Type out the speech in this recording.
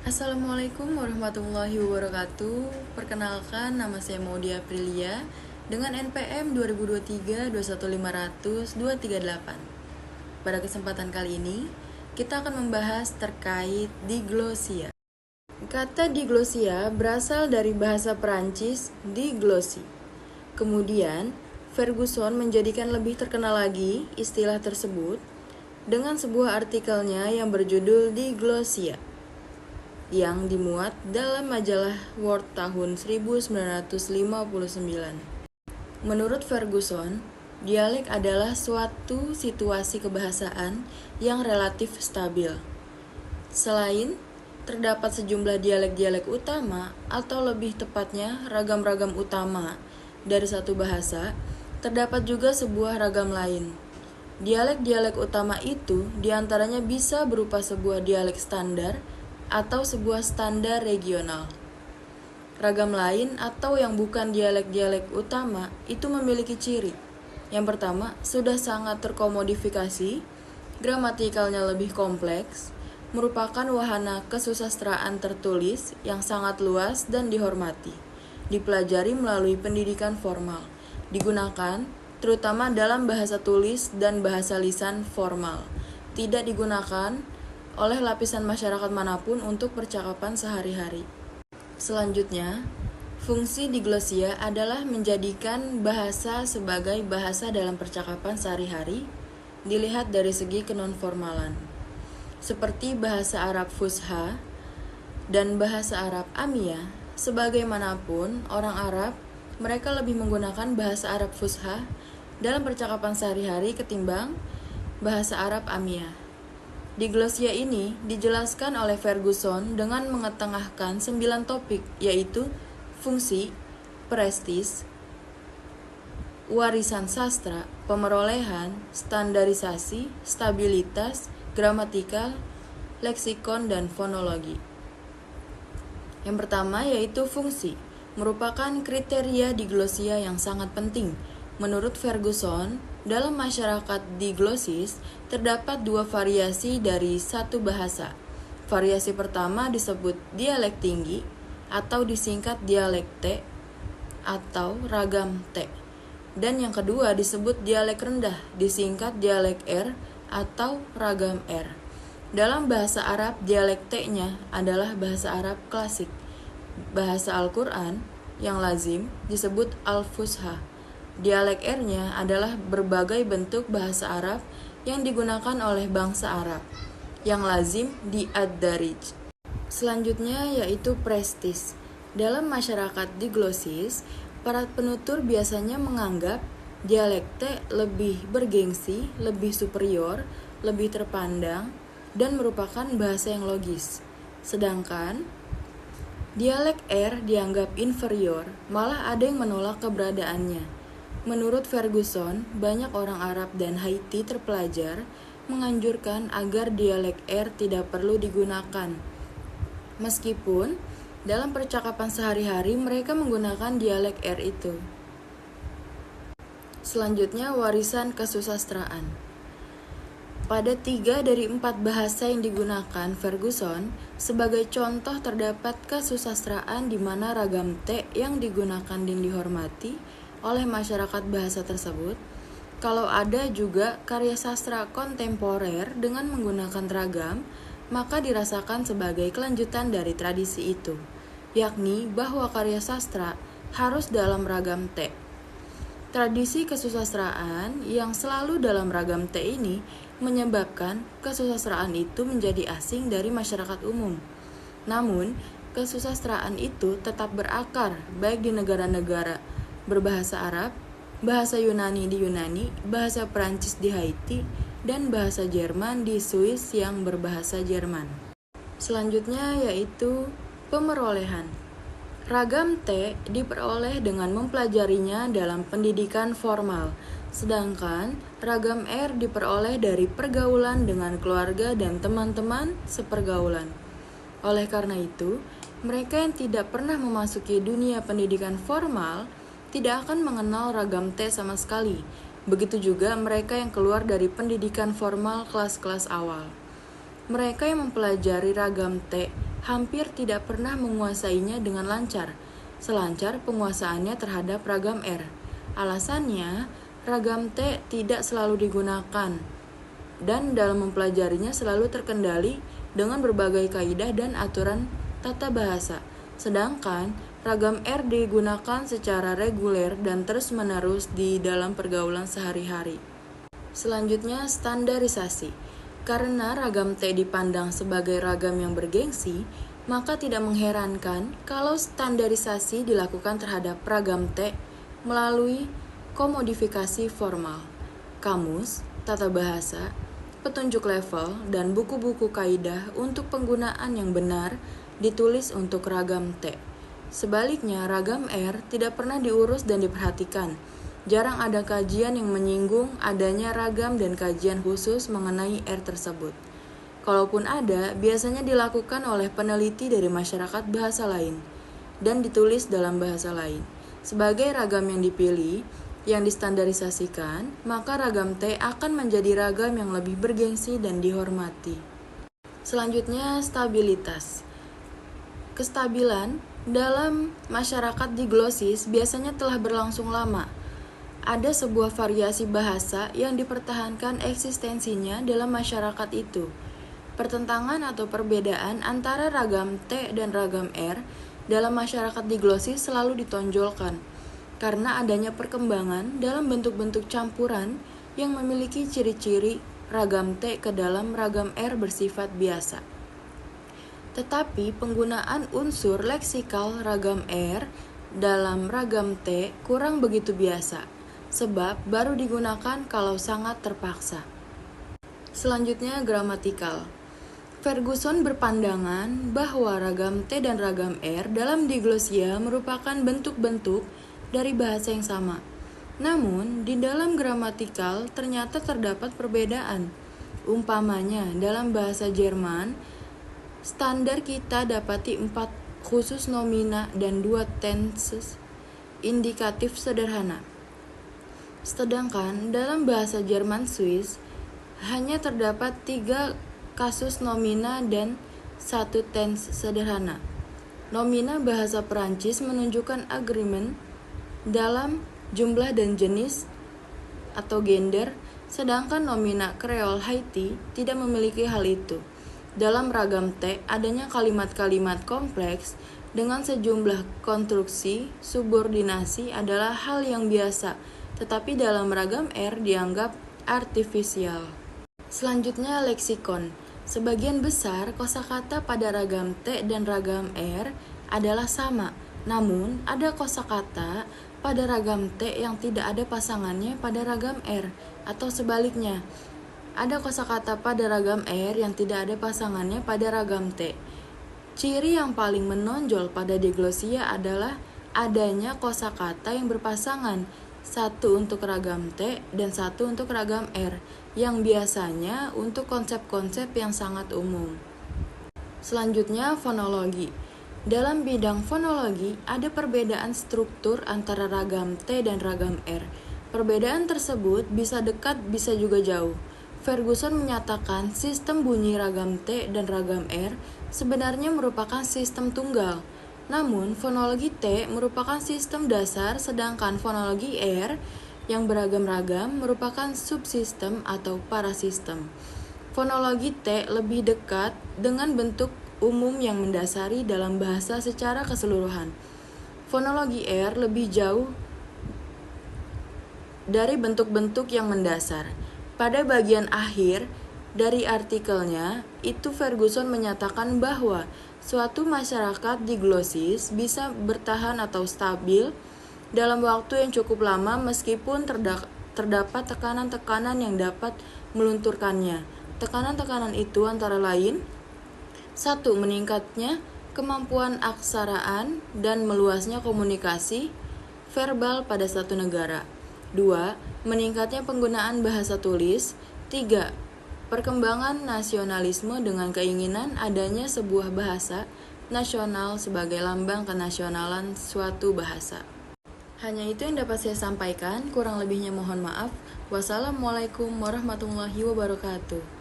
Assalamualaikum warahmatullahi wabarakatuh. Perkenalkan, nama saya Maudy Aprilia dengan NPM 2023-21500-238. Pada kesempatan kali ini, kita akan membahas terkait diglosia. Kata diglosia berasal dari bahasa Perancis diglosi. Kemudian, Ferguson menjadikan lebih terkenal lagi istilah tersebut dengan sebuah artikelnya yang berjudul Diglosia yang dimuat dalam majalah World tahun 1959. Menurut Ferguson, dialek adalah suatu situasi kebahasaan yang relatif stabil. Selain terdapat sejumlah dialek-dialek utama atau lebih tepatnya ragam-ragam utama dari satu bahasa, terdapat juga sebuah ragam lain. Dialek-dialek utama itu diantaranya bisa berupa sebuah dialek standar atau sebuah standar regional. Ragam lain atau yang bukan dialek-dialek utama itu memiliki ciri. Yang pertama, sudah sangat terkomodifikasi, gramatikalnya lebih kompleks, merupakan wahana kesusastraan tertulis yang sangat luas dan dihormati, dipelajari melalui pendidikan formal, digunakan terutama dalam bahasa tulis dan bahasa lisan formal, tidak digunakan oleh lapisan masyarakat manapun untuk percakapan sehari-hari. Selanjutnya, fungsi diglosia adalah menjadikan bahasa sebagai bahasa dalam percakapan sehari-hari dilihat dari segi kenonformalan, seperti bahasa Arab Fusha dan bahasa Arab Amiyah. Sebagaimanapun orang Arab, mereka lebih menggunakan bahasa Arab Fusha dalam percakapan sehari-hari ketimbang bahasa Arab Amiyah. Diglosia ini dijelaskan oleh Ferguson dengan mengetengahkan 9 topik, yaitu fungsi, prestis, warisan sastra, pemerolehan, standarisasi, stabilitas, gramatikal, leksikon, dan fonologi. Yang pertama yaitu fungsi, merupakan kriteria diglosia yang sangat penting. Menurut Ferguson, dalam masyarakat diglosis terdapat dua variasi dari satu bahasa. Variasi pertama disebut dialek tinggi atau disingkat dialek T atau ragam T. Dan yang kedua disebut dialek rendah, disingkat dialek R atau ragam R. Dalam bahasa Arab, dialek T-nya adalah bahasa Arab klasik. Bahasa Al-Quran yang lazim disebut Al-Fusha. Dialek R-nya adalah berbagai bentuk bahasa Arab yang digunakan oleh bangsa Arab, yang lazim di Ad-Darij. Selanjutnya yaitu prestis. Dalam masyarakat diglosis, para penutur biasanya menganggap dialek T lebih bergengsi, lebih superior, lebih terpandang, dan merupakan bahasa yang logis. Sedangkan dialek R dianggap inferior, malah ada yang menolak keberadaannya. Menurut Ferguson, banyak orang Arab dan Haiti terpelajar menganjurkan agar dialek R tidak perlu digunakan. Meskipun dalam percakapan sehari-hari mereka menggunakan dialek R itu. Selanjutnya, warisan kesusastraan. Pada 3 dari 4 bahasa yang digunakan Ferguson, sebagai contoh terdapat kesusastraan di mana ragam T yang digunakan dan dihormati oleh masyarakat bahasa tersebut. Kalau ada juga karya sastra kontemporer dengan menggunakan ragam, maka dirasakan sebagai kelanjutan dari tradisi itu, yakni bahwa karya sastra harus dalam ragam T. Tradisi kesusastraan yang selalu dalam ragam T ini menyebabkan kesusastraan itu menjadi asing dari masyarakat umum. Namun, kesusastraan itu tetap berakar baik di negara-negara berbahasa Arab, bahasa Yunani di Yunani, bahasa Perancis di Haiti, dan bahasa Jerman di Swiss yang berbahasa Jerman. Selanjutnya yaitu pemerolehan. Ragam T diperoleh dengan mempelajarinya dalam pendidikan formal, sedangkan ragam R diperoleh dari pergaulan dengan keluarga dan teman-teman sepergaulan. Oleh karena itu, mereka yang tidak pernah memasuki dunia pendidikan formal tidak akan mengenal ragam T sama sekali. Begitu juga mereka yang keluar dari pendidikan formal kelas-kelas awal. Mereka yang mempelajari ragam T hampir tidak pernah menguasainya dengan lancar, selancar penguasaannya terhadap ragam R. Alasannya, ragam T tidak selalu digunakan, dan dalam mempelajarinya selalu terkendali dengan berbagai kaidah dan aturan tata bahasa. Sedangkan ragam R digunakan secara reguler dan terus-menerus di dalam pergaulan sehari-hari. Selanjutnya, standarisasi. Karena ragam T dipandang sebagai ragam yang bergengsi, maka tidak mengherankan kalau standarisasi dilakukan terhadap ragam T melalui komodifikasi formal, kamus, tata bahasa, petunjuk level, dan buku-buku kaidah untuk penggunaan yang benar ditulis untuk ragam T. Sebaliknya, ragam R tidak pernah diurus dan diperhatikan. Jarang ada kajian yang menyinggung adanya ragam dan kajian khusus mengenai R tersebut. Kalaupun ada, biasanya dilakukan oleh peneliti dari masyarakat bahasa lain dan ditulis dalam bahasa lain. Sebagai ragam yang dipilih, yang distandarisasikan, maka ragam T akan menjadi ragam yang lebih bergengsi dan dihormati. Selanjutnya, stabilitas. Kestabilan dalam masyarakat diglosis biasanya telah berlangsung lama. Ada sebuah variasi bahasa yang dipertahankan eksistensinya dalam masyarakat itu. Pertentangan atau perbedaan antara ragam T dan ragam R dalam masyarakat diglosis selalu ditonjolkan, karena adanya perkembangan dalam bentuk-bentuk campuran yang memiliki ciri-ciri ragam T ke dalam ragam R bersifat biasa. Tetapi penggunaan unsur leksikal ragam R dalam ragam T kurang begitu biasa, sebab baru digunakan kalau sangat terpaksa. Selanjutnya, gramatikal. Ferguson berpandangan bahwa ragam T dan ragam R dalam diglosia merupakan bentuk-bentuk dari bahasa yang sama. Namun, di dalam gramatikal ternyata terdapat perbedaan. Umpamanya, dalam bahasa Jerman, standar kita dapati 4 khusus nomina dan 2 tenses indikatif sederhana. Sedangkan dalam bahasa Jerman Swiss hanya terdapat 3 kasus nomina dan 1 tense sederhana. Nomina bahasa Perancis menunjukkan agreement dalam jumlah dan jenis atau gender, sedangkan nomina Kreol Haiti tidak memiliki hal itu. Dalam ragam T, adanya kalimat-kalimat kompleks dengan sejumlah konstruksi subordinasi adalah hal yang biasa, tetapi dalam ragam R dianggap artifisial. Selanjutnya, leksikon. Sebagian besar kosakata pada ragam T dan ragam R adalah sama, namun ada kosakata pada ragam T yang tidak ada pasangannya pada ragam R, atau sebaliknya. Ada kosakata pada ragam R yang tidak ada pasangannya pada ragam T. Ciri yang paling menonjol pada diglosia adalah adanya kosakata yang berpasangan, satu untuk ragam T dan satu untuk ragam R, yang biasanya untuk konsep-konsep yang sangat umum. Selanjutnya, fonologi. Dalam bidang fonologi, ada perbedaan struktur antara ragam T dan ragam R. Perbedaan tersebut bisa dekat, bisa juga jauh. Ferguson menyatakan sistem bunyi ragam T dan ragam R sebenarnya merupakan sistem tunggal. Namun, fonologi T merupakan sistem dasar, sedangkan fonologi R yang beragam-ragam merupakan subsistem atau parasistem. Fonologi T lebih dekat dengan bentuk umum yang mendasari dalam bahasa secara keseluruhan. Fonologi R lebih jauh dari bentuk-bentuk yang mendasar. Pada bagian akhir dari artikelnya, itu Ferguson menyatakan bahwa suatu masyarakat diglosis bisa bertahan atau stabil dalam waktu yang cukup lama meskipun terdapat tekanan-tekanan yang dapat melunturkannya. Tekanan-tekanan itu antara lain: 1. Meningkatnya kemampuan aksaraan dan meluasnya komunikasi verbal pada satu negara. 2. Meningkatnya penggunaan bahasa tulis. 3. Perkembangan nasionalisme dengan keinginan adanya sebuah bahasa nasional sebagai lambang kenasionalan suatu bahasa. Hanya itu yang dapat saya sampaikan, kurang lebihnya mohon maaf. Wassalamualaikum warahmatullahi wabarakatuh.